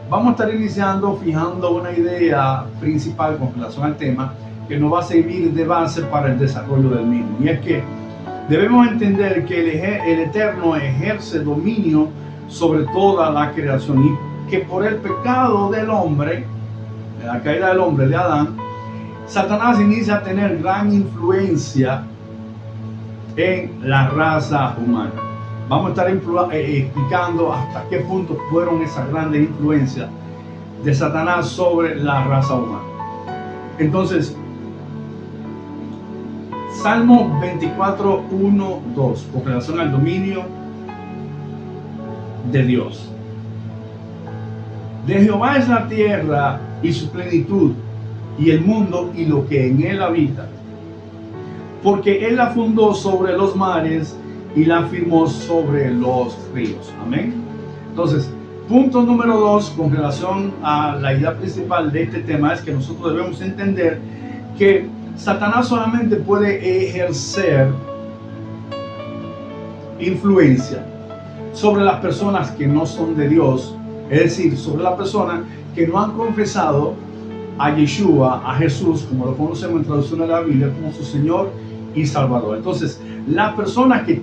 vamos a estar iniciando fijando una idea principal con relación al tema que nos va a servir de base para el desarrollo del mismo. Y es que debemos entender que el Eterno ejerce dominio sobre toda la creación y que por el pecado del hombre, la caída del hombre, de Adán, Satanás inicia a tener gran influencia en la raza humana. Vamos a estar explicando hasta qué punto fueron esas grandes influencias de Satanás sobre la raza humana. Entonces, Salmo 24, 1, 2, con relación al dominio de Dios. De Jehová es la tierra y su plenitud, y el mundo y lo que en él habita. Porque él la fundó sobre los mares y la firmó sobre los ríos. Amén. Entonces, punto número 2, con relación a la idea principal de este tema, es que nosotros debemos entender que Satanás solamente puede ejercer influencia sobre las personas que no son de Dios, es decir, sobre las personas que no han confesado a Yeshua, a Jesús, como lo conocemos en traducción de la Biblia, como su Señor y Salvador. Entonces, las personas que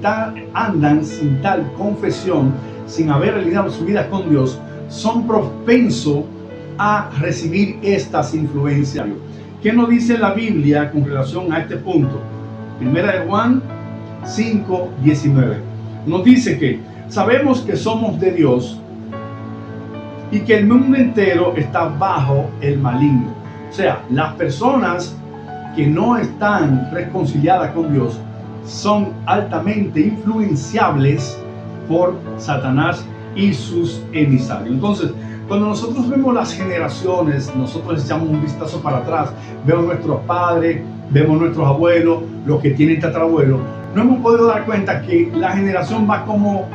andan sin tal confesión, sin haber realizado su vida con Dios, son propensos a recibir estas influencias. ¿Qué nos dice la Biblia con relación a este punto? Primera de Juan 5, 19. Nos dice que sabemos que somos de Dios y que el mundo entero está bajo el maligno. O sea, las personas que no están reconciliadas con Dios son altamente influenciables por Satanás y sus emisarios. Entonces, cuando nosotros vemos las generaciones, nosotros echamos un vistazo para atrás, vemos nuestros padres, vemos nuestros abuelos, los que tienen tatarabuelos, no hemos podido dar cuenta que la generación va como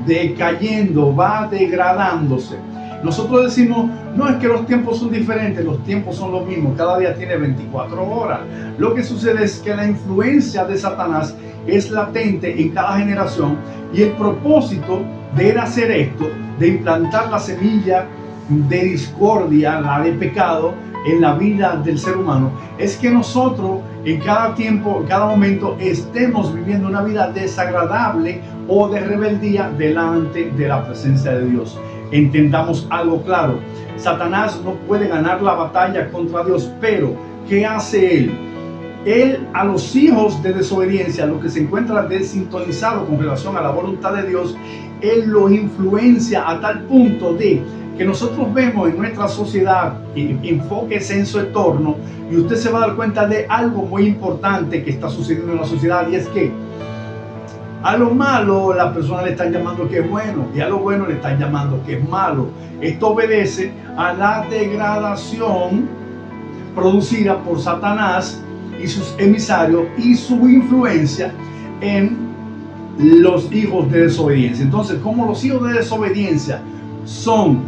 decayendo, va degradándose. Nosotros decimos, no, es que los tiempos son diferentes, los tiempos son los mismos, cada día tiene 24 horas. Lo que sucede es que la influencia de Satanás es latente en cada generación y el propósito de él hacer esto, de implantar la semilla de discordia, la de pecado en la vida del ser humano, es que nosotros en cada tiempo, en cada momento estemos viviendo una vida desagradable o de rebeldía delante de la presencia de Dios. Entendamos algo claro: Satanás no puede ganar la batalla contra Dios, pero ¿qué hace él? Él a los hijos de desobediencia, los que se encuentran desintonizados con relación a la voluntad de Dios, él los influencia a tal punto de que nosotros vemos en nuestra sociedad, enfóquese en su entorno y usted se va a dar cuenta de algo muy importante que está sucediendo en la sociedad, y es que a lo malo las personas le están llamando que es bueno y a lo bueno le están llamando que es malo. Esto obedece a la degradación producida por Satanás y sus emisarios y su influencia en los hijos de desobediencia. Entonces, como los hijos de desobediencia son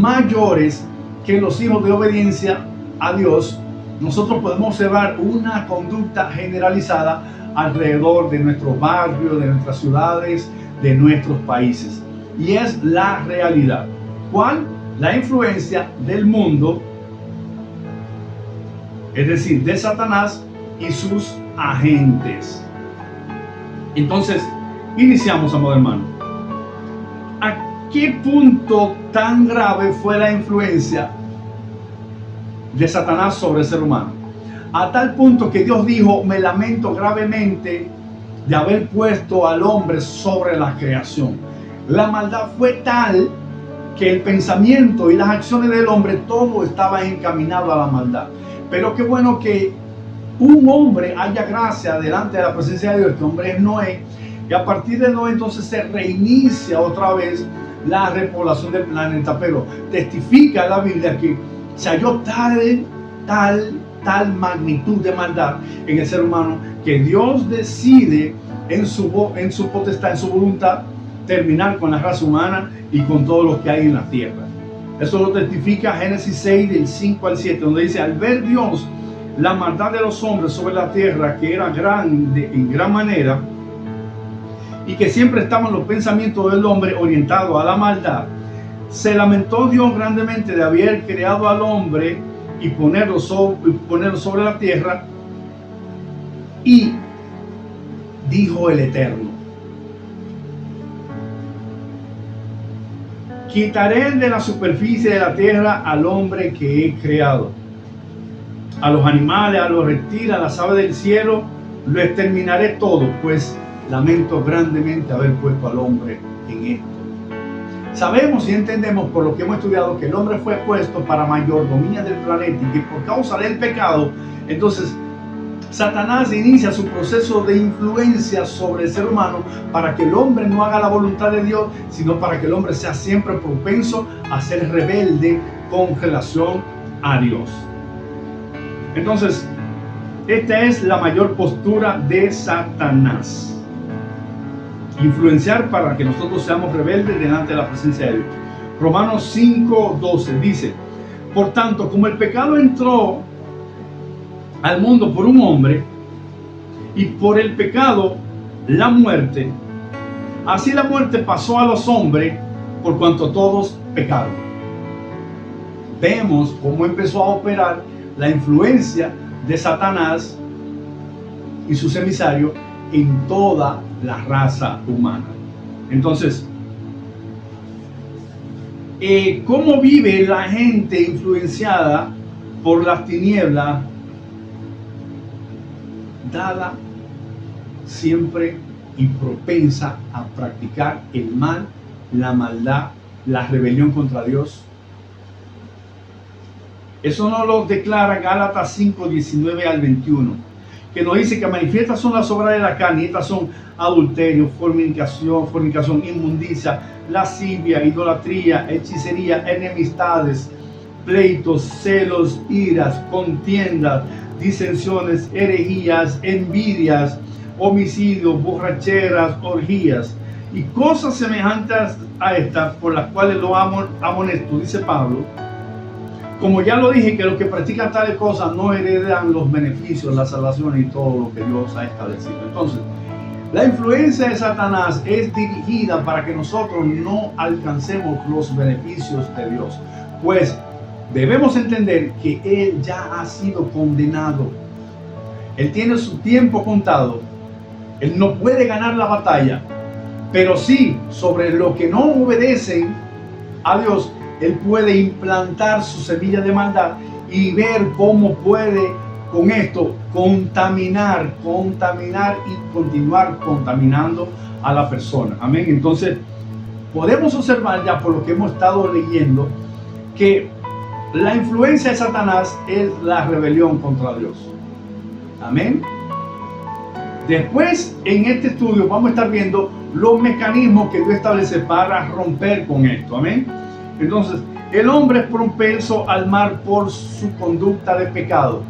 mayores que los hijos de obediencia a Dios, nosotros podemos observar una conducta generalizada alrededor de nuestros barrios, de nuestras ciudades, de nuestros países. Y es la realidad. ¿Cuál? La influencia del mundo, es decir, de Satanás y sus agentes. Entonces, iniciamos, amado hermano. ¿A qué punto tan grave fue la influencia de Satanás sobre el ser humano? A tal punto que Dios dijo: me lamento gravemente de haber puesto al hombre sobre la creación. La maldad fue tal que el pensamiento y las acciones del hombre, todo estaba encaminado a la maldad. Pero qué bueno que un hombre haya gracia delante de la presencia de Dios. Este hombre es Noé, y a partir de Noé entonces se reinicia otra vez la repoblación del planeta. Pero testifica la Biblia que se halló tal magnitud de maldad en el ser humano que Dios decide en su potestad, en su voluntad, terminar con la raza humana y con todo lo que hay en la tierra. Eso lo testifica Génesis 6 del 5 al 7, donde dice: al ver Dios la maldad de los hombres sobre la tierra, que era grande en gran manera, y que siempre estaban los pensamientos del hombre orientados a la maldad, Se lamentó Dios grandemente de haber creado al hombre y ponerlo sobre la tierra, y dijo el Eterno: quitaré de la superficie de la tierra al hombre que he creado, a los animales, a los reptiles, a las aves del cielo, lo exterminaré todo, pues lamento grandemente haber puesto al hombre en esto. Sabemos y entendemos por lo que hemos estudiado que el hombre fue puesto para mayordomía del planeta, y que por causa del pecado, entonces Satanás inicia su proceso de influencia sobre el ser humano para que el hombre no haga la voluntad de Dios, sino para que el hombre sea siempre propenso a ser rebelde con relación a Dios. Entonces, esta es la mayor postura de Satanás: influenciar para que nosotros seamos rebeldes delante de la presencia de Dios. Romanos 5:12 dice: por tanto, como el pecado entró al mundo por un hombre, y por el pecado la muerte, así la muerte pasó a los hombres por cuanto todos pecaron. Vemos cómo empezó a operar la influencia de Satanás y sus emisarios en toda la raza humana. Entonces, ¿cómo vive la gente influenciada por las tinieblas? Dada siempre y propensa a practicar el mal, la maldad, la rebelión contra Dios. Eso nos lo declara Gálatas 5:19 al 21, que nos dice que manifiestas son las obras de la carne, y estas son adulterio, fornicación, inmundicia, lascivia, idolatría, hechicería, enemistades, pleitos, celos, iras, contiendas, disensiones, herejías, envidias, homicidios, borracheras, orgías y cosas semejantes a estas, por las cuales lo amonesto, dice Pablo. Como ya lo dije, que los que practican tales cosas no heredan los beneficios, la salvación y todo lo que Dios ha establecido. Entonces, la influencia de Satanás es dirigida para que nosotros no alcancemos los beneficios de Dios, pues debemos entender que Él ya ha sido condenado. Él tiene su tiempo contado. Él no puede ganar la batalla, pero sí, sobre lo que no obedecen a Dios, Él puede implantar su semilla de maldad y ver cómo puede con esto contaminar y continuar contaminando a la persona. Amén. Entonces, podemos observar ya por lo que hemos estado leyendo que la influencia de Satanás es la rebelión contra Dios. Amén. Después, en este estudio, vamos a estar viendo los mecanismos que Dios establece para romper con esto. Amén. Entonces, el hombre es propenso al mal por su conducta de pecado.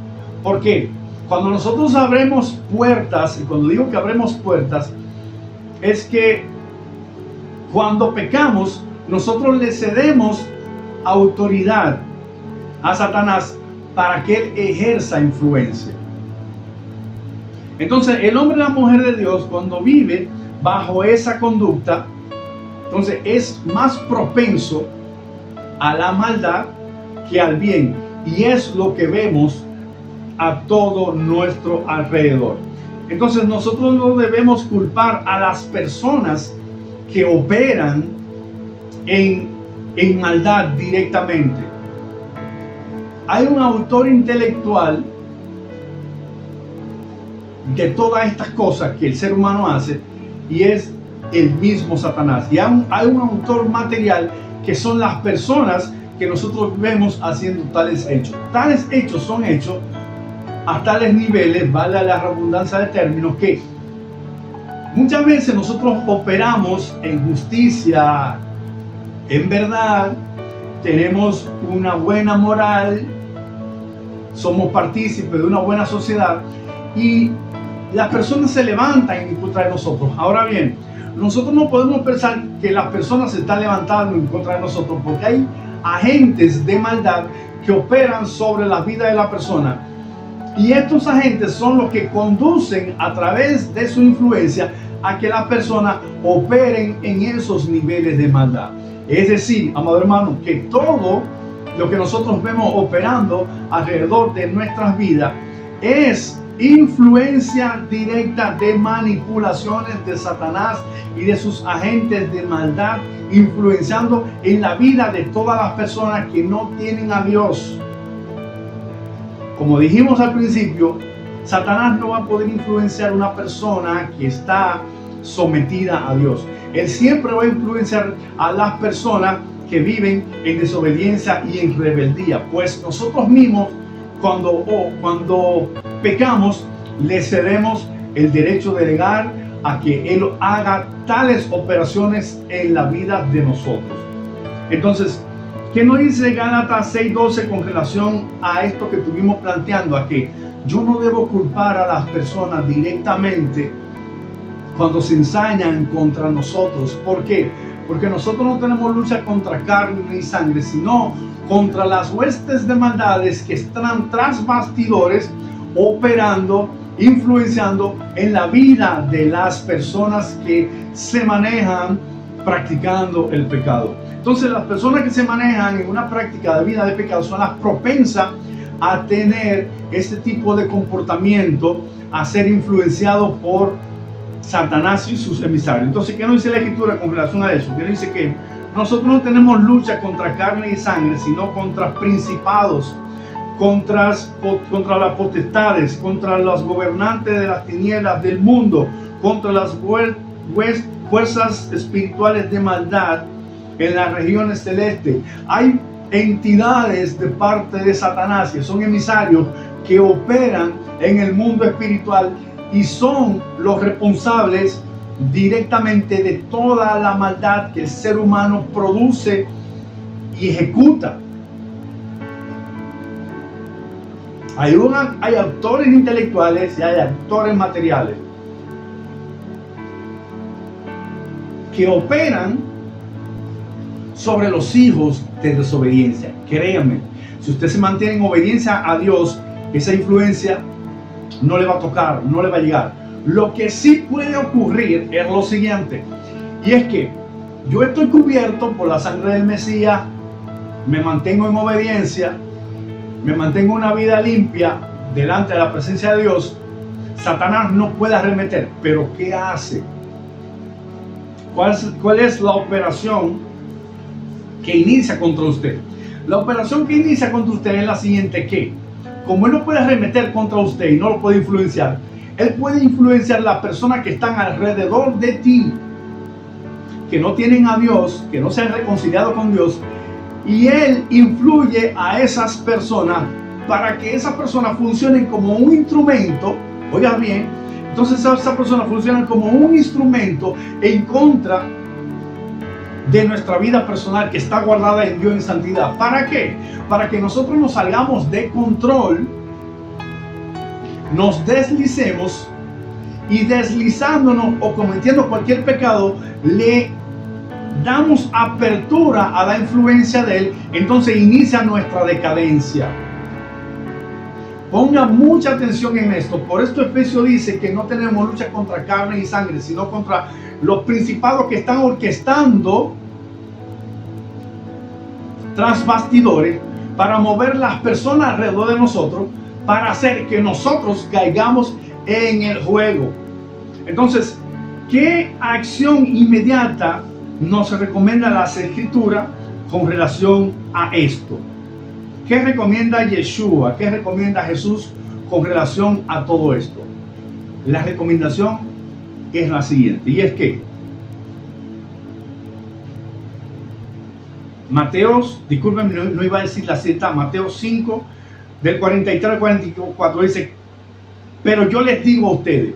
¿Por qué? Cuando nosotros abrimos puertas, y cuando digo que abrimos puertas, es que cuando pecamos, nosotros le cedemos autoridad a Satanás para que él ejerza influencia. Entonces, el hombre y la mujer de Dios, cuando vive bajo esa conducta, entonces es más propenso a la maldad que al bien, y es lo que vemos a todo nuestro alrededor. Entonces, nosotros no debemos culpar a las personas que operan en maldad directamente. Hay un autor intelectual de todas estas cosas que el ser humano hace, y es el mismo Satanás. Y hay un autor material, que son las personas que nosotros vemos haciendo tales hechos. Tales hechos son hechos a tales niveles, vale la redundancia de términos, que muchas veces nosotros operamos en justicia, en verdad, tenemos una buena moral, somos partícipes de una buena sociedad, y las personas se levantan en contra de nosotros. Ahora bien, nosotros no podemos pensar que las personas se están levantando en contra de nosotros, porque hay agentes de maldad que operan sobre la vida de la persona, y estos agentes son los que conducen a través de su influencia a que las personas operen en esos niveles de maldad. Es decir, amado hermano, que todo lo que nosotros vemos operando alrededor de nuestras vidas es influencia directa de manipulaciones de Satanás y de sus agentes de maldad, influenciando en la vida de todas las personas que no tienen a Dios. Como dijimos al principio, Satanás no va a poder influenciar a una persona que está sometida a Dios. Él siempre va a influenciar a las personas que viven en desobediencia y en rebeldía, pues nosotros mismos cuando pecamos le cedemos el derecho de negar a que Él haga tales operaciones en la vida de nosotros. Entonces, ¿qué nos dice Gálatas 6:12 con relación a esto que estuvimos planteando? A que yo no debo culpar a las personas directamente cuando se ensañan contra nosotros. ¿Por qué? Porque nosotros no tenemos lucha contra carne ni sangre, sino contra las huestes de maldades que están tras bastidores, operando, influenciando en la vida de las personas que se manejan practicando el pecado. Entonces, las personas que se manejan en una práctica de vida de pecado son las propensas a tener este tipo de comportamiento, a ser influenciados por Satanás y sus emisarios. Entonces, ¿qué nos dice la Escritura con relación a eso? Que dice que nosotros no tenemos lucha contra carne y sangre, sino contra principados, contra las potestades, contra los gobernantes de las tinieblas del mundo, contra las fuerzas espirituales de maldad en las regiones celestes. Hay entidades de parte de Satanás que son emisarios que operan en el mundo espiritual y son los responsables directamente de toda la maldad que el ser humano produce y ejecuta. Hay autores intelectuales y hay autores materiales que operan sobre los hijos de desobediencia. Créanme, si usted se mantiene en obediencia a Dios, esa influencia no le va a tocar, no le va a llegar. Lo que sí puede ocurrir es lo siguiente, y es que yo estoy cubierto por la sangre del Mesías, me mantengo en obediencia, me mantengo una vida limpia delante de la presencia de Dios. Satanás no puede arremeter, pero ¿qué hace? ¿Cuál es la operación que inicia contra usted? La operación que inicia contra usted es la siguiente: que como él no puede arremeter contra usted y no lo puede influenciar, él puede influenciar a las personas que están alrededor de ti, que no tienen a Dios, que no se han reconciliado con Dios, y él influye a esas personas para que esas personas funcionen como un instrumento. Oiga bien, entonces esas personas funcionan como un instrumento en contra de nuestra vida personal que está guardada en Dios en santidad. ¿Para qué? Para que nosotros nos salgamos de control, nos deslicemos, y deslizándonos o cometiendo cualquier pecado le damos apertura a la influencia de él. Entonces inicia nuestra decadencia. Ponga mucha atención en esto. Por esto Efesios dice que no tenemos lucha contra carne y sangre, sino contra los principados que están orquestando tras bastidores para mover las personas alrededor de nosotros, para hacer que nosotros caigamos en el juego. Entonces, ¿qué acción inmediata nos recomienda las Escrituras con relación a esto? ¿Qué recomienda Yeshua? ¿Qué recomienda Jesús con relación a todo esto? La recomendación es la siguiente, y es que disculpen, no iba a decir la cita, Mateo 5, del 43 al 44, dice: pero yo les digo a ustedes,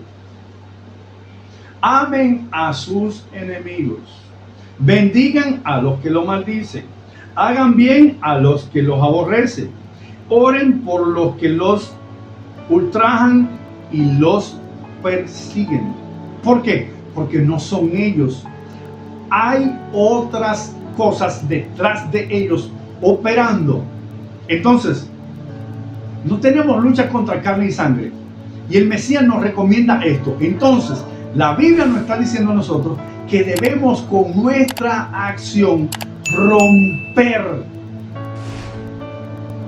amen a sus enemigos, bendigan a los que los maldicen, hagan bien a los que los aborrecen, oren por los que los ultrajan y los persiguen. ¿Por qué? Porque no son ellos. Hay otras cosas detrás de ellos operando. Entonces, no tenemos lucha contra carne y sangre, y el Mesías nos recomienda esto. Entonces, la Biblia nos está diciendo a nosotros que debemos con nuestra acción romper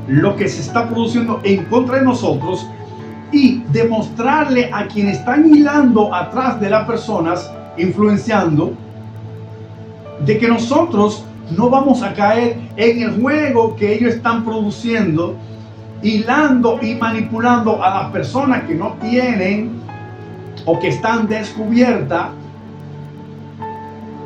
lo que se está produciendo en contra de nosotros y demostrarle a quienes están hilando atrás de las personas, influenciando, de que nosotros no vamos a caer en el juego que ellos están produciendo, hilando y manipulando a las personas que no tienen o que están descubiertas,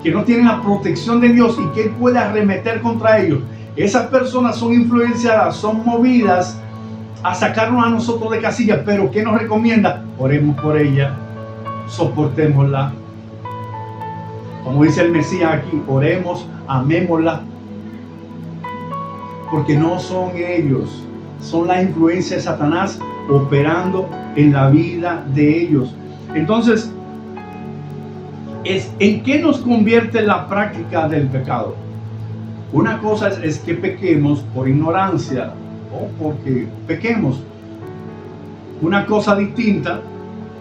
que no tienen la protección de Dios y que Él puede arremeter contra ellos. Esas personas son influenciadas, son movidas a sacarnos a nosotros de casillas. Pero ¿qué nos recomienda? Oremos por ella, soportémosla. Como dice el Mesías aquí, oremos, amémosla. Porque no son ellos, son la influencia de Satanás operando en la vida de ellos. Entonces, ¿en qué nos convierte la práctica del pecado? Una cosa es que pequemos por ignorancia o porque pequemos. Una cosa distinta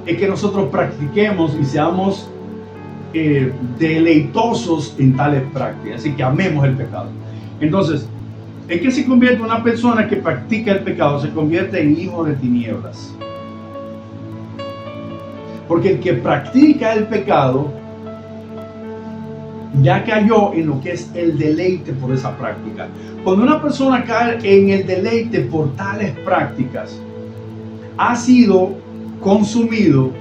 es que nosotros practiquemos y seamos deleitosos en tales prácticas, así que amemos el pecado. Entonces, ¿en qué se convierte una persona que practica el pecado? Se convierte en hijo de tinieblas. Porque el que practica el pecado ya cayó en lo que es el deleite por esa práctica. Cuando una persona cae en el deleite por tales prácticas, ha sido consumido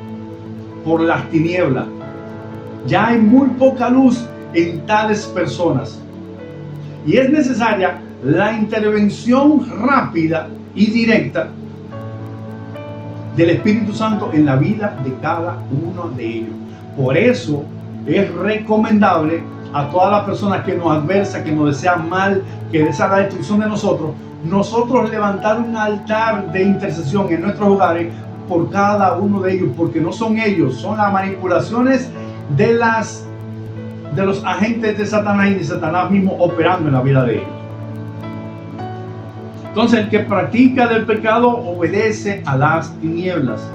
por las tinieblas. Ya hay muy poca luz en tales personas. Y es necesaria la intervención rápida y directa del Espíritu Santo en la vida de cada uno de ellos. Por eso es recomendable a todas las personas que nos adversan, que nos desean mal, que desean la destrucción de nosotros levantar un altar de intercesión en nuestros hogares por cada uno de ellos, porque no son ellos, son las manipulaciones de los agentes de Satanás y de Satanás mismo operando en la vida de ellos. Entonces, el que practica del pecado obedece a las tinieblas.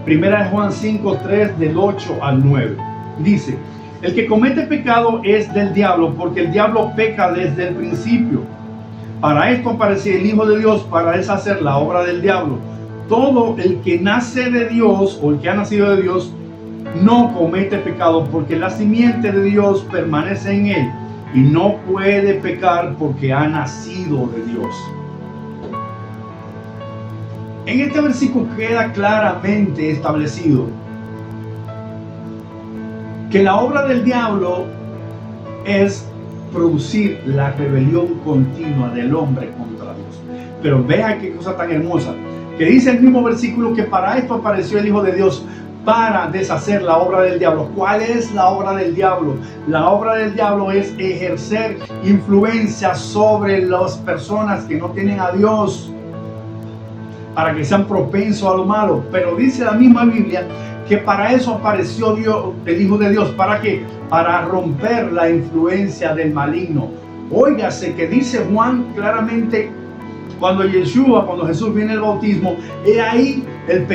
Primera de Juan 5:3, del 8 al 9. Dice: el que comete pecado es del diablo, porque el diablo peca desde el principio. Para esto apareció el Hijo de Dios, para deshacer la obra del diablo. Todo el que nace de Dios, o el que ha nacido de Dios, no comete pecado, porque la simiente de Dios permanece en él, y no puede pecar porque ha nacido de Dios. En este versículo queda claramente establecido que la obra del diablo es producir la rebelión continua del hombre contra Dios. Pero vea qué cosa tan hermosa, que dice el mismo versículo que para esto apareció el Hijo de Dios, para deshacer la obra del diablo. ¿Cuál es la obra del diablo? La obra del diablo es ejercer influencia sobre las personas que no tienen a Dios, para que sean propensos a lo malo. Pero dice la misma Biblia que para eso apareció Dios, el Hijo de Dios. ¿Para qué? Para romper la influencia del maligno. Óigase que dice Juan claramente, cuando Jesús viene el bautismo, he ahí el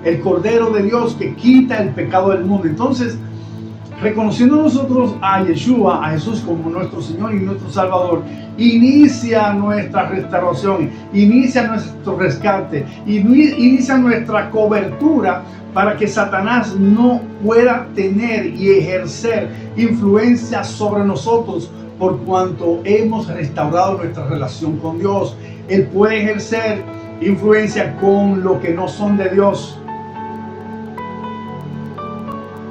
el Cordero de Dios que quita el pecado del mundo. Entonces, reconociendo nosotros a Yeshua, a Jesús como nuestro Señor y nuestro Salvador, inicia nuestra restauración, inicia nuestro rescate, inicia nuestra cobertura para que Satanás no pueda tener y ejercer influencia sobre nosotros, por cuanto hemos restaurado nuestra relación con Dios. Él puede ejercer influencia con lo que no son de Dios.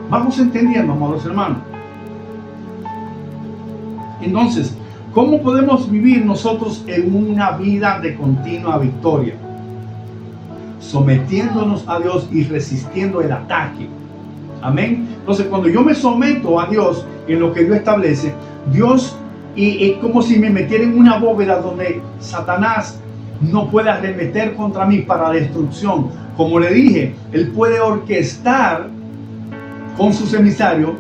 Vamos entendiendo, amados hermanos. Entonces, ¿cómo podemos vivir nosotros en una vida de continua victoria? Sometiéndonos a Dios y resistiendo el ataque. Amén. Entonces, cuando yo me someto a Dios en lo que Dios establece, Dios es como si me metiera en una bóveda donde Satanás no puede arremeter contra mí para destrucción. Como le dije, él puede orquestar con sus emisarios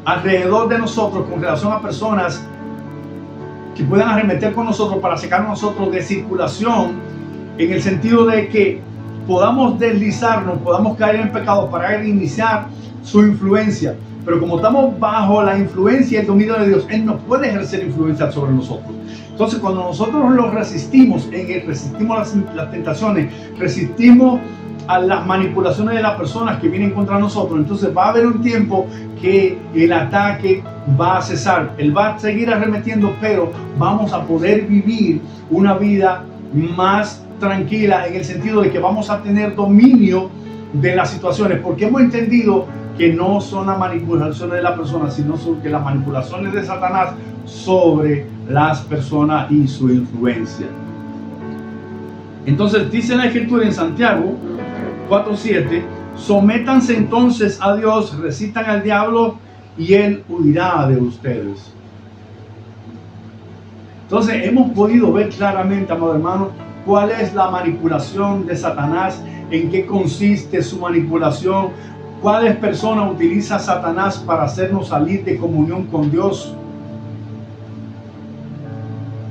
alrededor de nosotros con relación a personas que puedan arremeter con nosotros para sacar a nosotros de circulación, en el sentido de que podamos deslizarnos, podamos caer en pecado para iniciar su influencia. Pero como estamos bajo la influencia y el dominio de Dios, Él no puede ejercer influencia sobre nosotros. Entonces, cuando nosotros lo resistimos, resistimos las tentaciones, resistimos a las manipulaciones de las personas que vienen contra nosotros, entonces va a haber un tiempo que el ataque va a cesar. Él va a seguir arremetiendo, pero vamos a poder vivir una vida más tranquila, en el sentido de que vamos a tener dominio de las situaciones, porque hemos entendido que no son las manipulaciones de la persona, sino que las manipulaciones de Satanás sobre las personas y su influencia. Entonces dice la Escritura en Santiago 4:7, sométanse entonces a Dios, resistan al diablo y él huirá de ustedes. Entonces hemos podido ver claramente, amados hermanos, cuál es la manipulación de Satanás, en qué consiste su manipulación, cuáles personas utiliza Satanás para hacernos salir de comunión con Dios.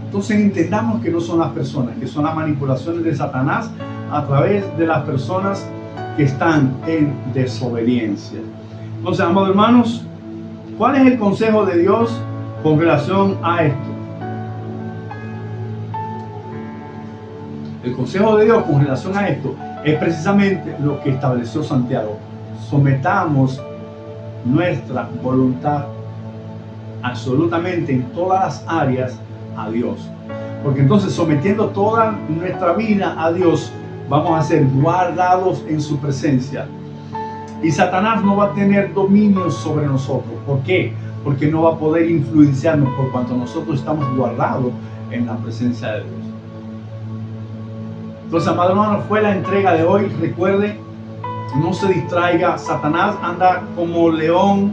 Entonces entendamos que no son las personas, que son las manipulaciones de Satanás a través de las personas que están en desobediencia. Entonces, amados hermanos, ¿cuál es el consejo de Dios con relación a esto? El consejo de Dios con relación a esto es precisamente lo que estableció Santiago. Sometamos nuestra voluntad absolutamente en todas las áreas a Dios. Porque entonces, sometiendo toda nuestra vida a Dios, vamos a ser guardados en su presencia. Y Satanás no va a tener dominio sobre nosotros. ¿Por qué? Porque no va a poder influenciarnos, por cuanto nosotros estamos guardados en la presencia de Dios. Entonces, amado hermano, fue la entrega de hoy. Recuerde, no se distraiga. Satanás anda como león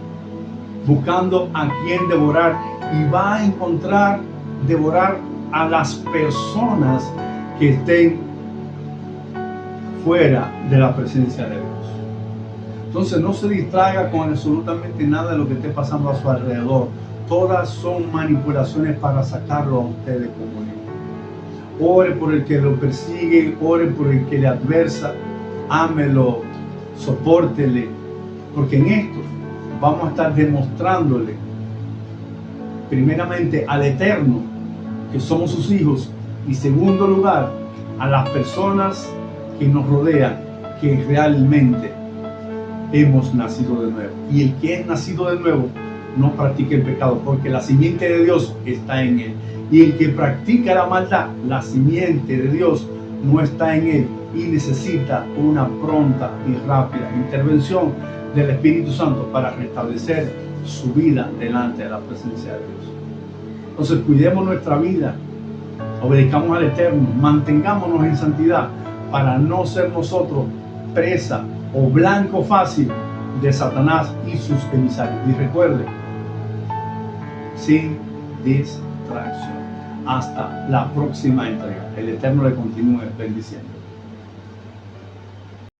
buscando a quien devorar, y va a encontrar devorar a las personas que estén fuera de la presencia de Dios. Entonces, no se distraiga con absolutamente nada de lo que esté pasando a su alrededor. Todas son manipulaciones para sacarlo a usted de comunión. Ore por el que lo persigue, ore por el que le adversa, ámelo, sopórtele, porque en esto vamos a estar demostrándole primeramente al Eterno que somos sus hijos, y segundo lugar a las personas que nos rodean que realmente hemos nacido de nuevo. Y el que es nacido de nuevo no practica el pecado, porque la simiente de Dios está en él. Y el que practica la maldad, la simiente de Dios no está en él, y necesita una pronta y rápida intervención del Espíritu Santo para restablecer su vida delante de la presencia de Dios. Entonces, cuidemos nuestra vida, obedezcamos al Eterno, mantengámonos en santidad para no ser nosotros presa o blanco fácil de Satanás y sus emisarios. Y recuerde, sin distracción. Hasta la próxima entrega. El Eterno le continúe bendiciendo.